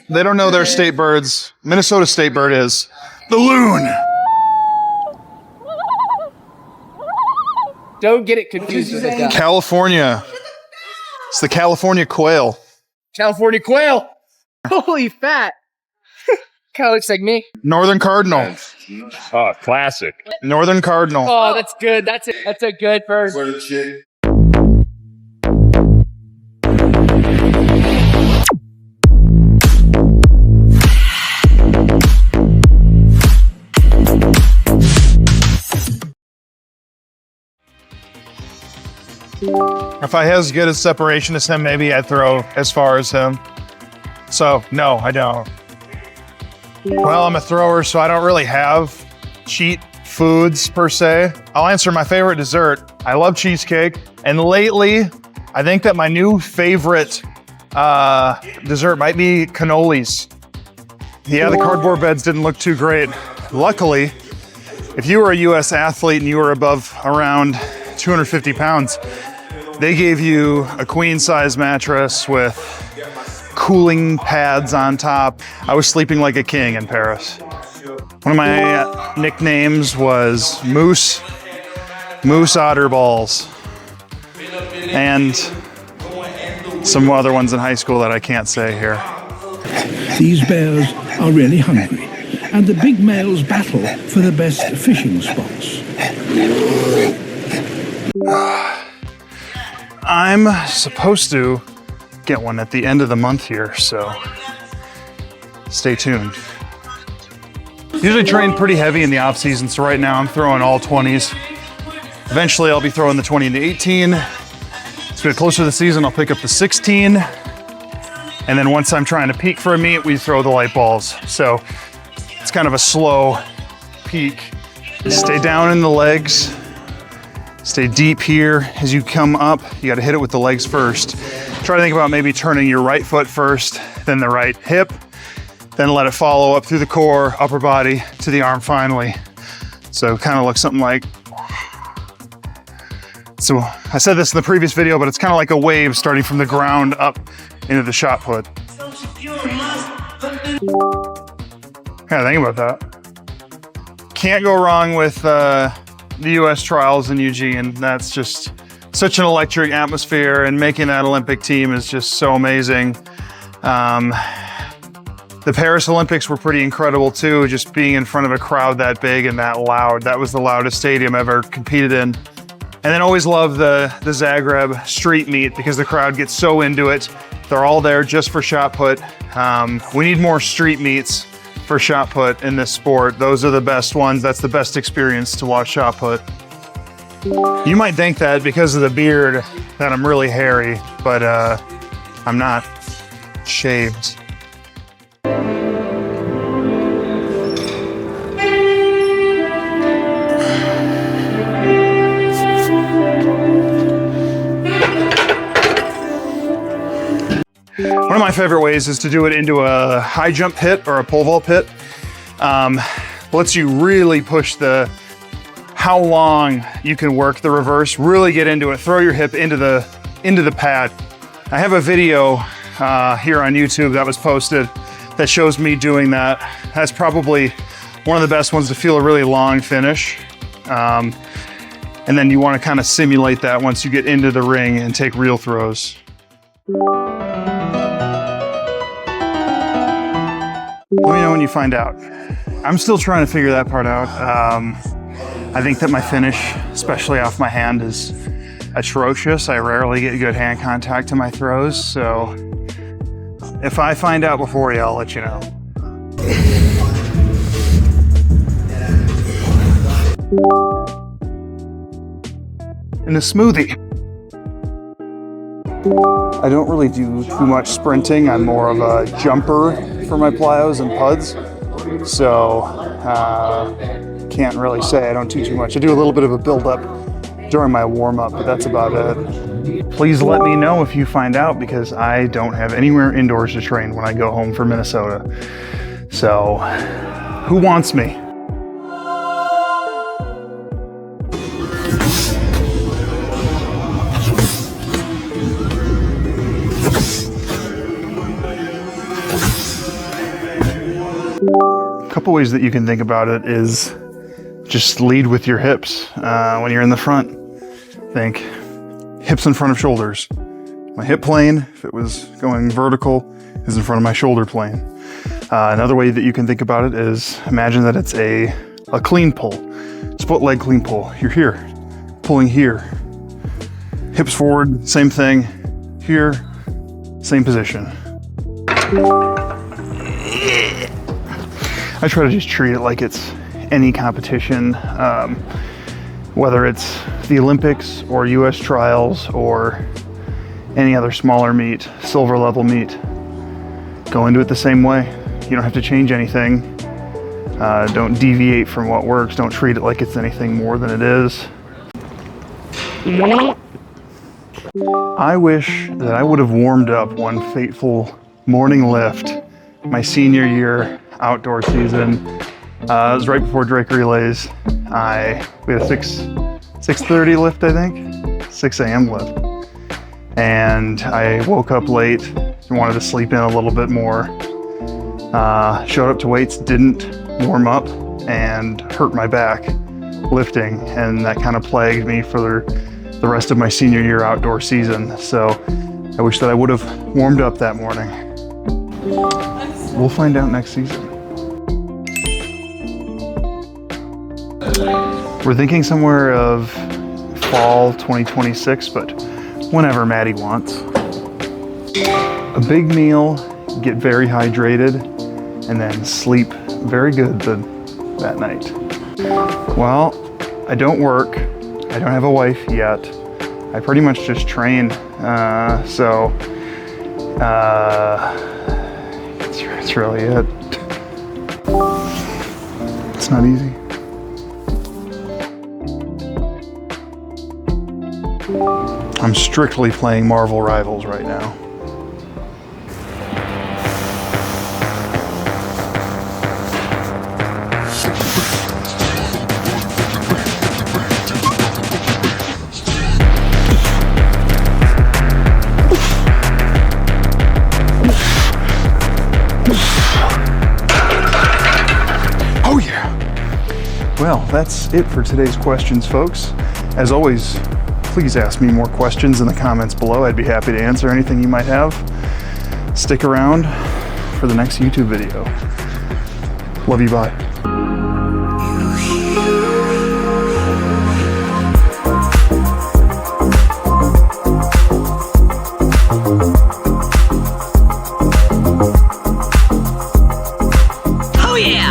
They don't know their state birds. Minnesota state bird is the loon. Don't get it confused with it. California. It's the California quail. California quail. Holy fat. Kind of looks like me. Northern cardinal. Oh, classic. Northern cardinal. Oh, that's good. That's a good bird. If I had as good a separation as him, maybe I'd throw as far as him. So, no, I don't. Well, I'm a thrower, so I don't really have cheat foods per se. I'll answer my favorite dessert. I love cheesecake. And lately, I think that my new favorite dessert might be cannolis. Yeah, the cardboard beds didn't look too great. Luckily, if you were a US athlete and you were above around 250 pounds, they gave you a queen size mattress with cooling pads on top. I was sleeping like a king in Paris. One of my nicknames was Moose Otter Balls, and some other ones in high school that I can't say here. These bears are really hungry, and the big males battle for the best fishing spots. I'm supposed to get one at the end of the month here, so stay tuned. Usually train pretty heavy in the off season, so right now I'm throwing all 20s. Eventually I'll be throwing the 20 and the 18. As we get closer to the season, I'll pick up the 16. And then once I'm trying to peak for a meet, we throw the light balls. So it's kind of a slow peak. Stay down in the legs. Stay deep here. As you come up, you gotta hit it with the legs first. Try to think about maybe turning your right foot first, then the right hip, then let it follow up through the core, upper body, to the arm finally. So kind of looks something like, so I said this in the previous video, but it's kind of like a wave starting from the ground up into the shot put. Yeah, think about that. Can't go wrong with the US trials in Eugene. That's just such an electric atmosphere, and making that Olympic team is just so amazing. The Paris Olympics were pretty incredible too, just being in front of a crowd that big and that loud. That was the loudest stadium I've ever competed in. And then always love the Zagreb street meet because the crowd gets so into it. They're all there just for shot put. We need more street meets for shot put in this sport. Those are the best ones. That's the best experience to watch shot put. You might think that because of the beard that I'm really hairy, but I'm not. Shaved. One of my favorite ways is to do it into a high jump pit or a pole vault pit. Lets you really push how long you can work the reverse, really get into it, throw your hip into the pad. I have a video here on YouTube that was posted that shows me doing that. That's probably one of the best ones to feel a really long finish. And then you want to kind of simulate that once you get into the ring and take real throws. Let me know when you find out. I'm still trying to figure that part out. I think that my finish, especially off my hand, is atrocious. I rarely get good hand contact to my throws, so if I find out before you, I'll let you know. And a smoothie. I don't really do too much sprinting. I'm more of a jumper for my plyos and puds. So can't really say I don't do too much. I do a little bit of a build-up during my warm-up, but that's about it. Please let me know if you find out, because I don't have anywhere indoors to train when I go home from Minnesota. So who wants me? A couple ways that you can think about it is just lead with your hips. When you're in the front, think hips in front of shoulders. My hip plane, if it was going vertical, is in front of my shoulder plane. Another way that you can think about it is imagine that it's a clean pull, split leg clean pull. You're here, pulling here. Hips forward, same thing. Here, same position. I try to just treat it like it's any competition, whether it's the Olympics or US trials or any other smaller meet, silver level meet. Go into it the same way. You don't have to change anything. Don't deviate from what works. Don't treat it like it's anything more than it is. I wish that I would have warmed up one fateful morning lift my senior year outdoor season. It was right before Drake Relays. We had a 6:30 lift, I think, 6 a.m. lift. And I woke up late and wanted to sleep in a little bit more. Showed up to weights, didn't warm up, and hurt my back lifting. And that kind of plagued me for the rest of my senior year outdoor season. So I wish that I would have warmed up that morning. We'll find out next season. We're thinking somewhere of fall 2026, but whenever Maddie wants. A big meal, get very hydrated, and then sleep very good that night. Well, I don't work. I don't have a wife yet. I pretty much just train. That's really it. It's not easy. I'm strictly playing Marvel Rivals right now. Oh yeah! Well, that's it for today's questions, folks. As always, please ask me more questions in the comments below. I'd be happy to answer anything you might have. Stick around for the next YouTube video. Love you, bye. Oh yeah!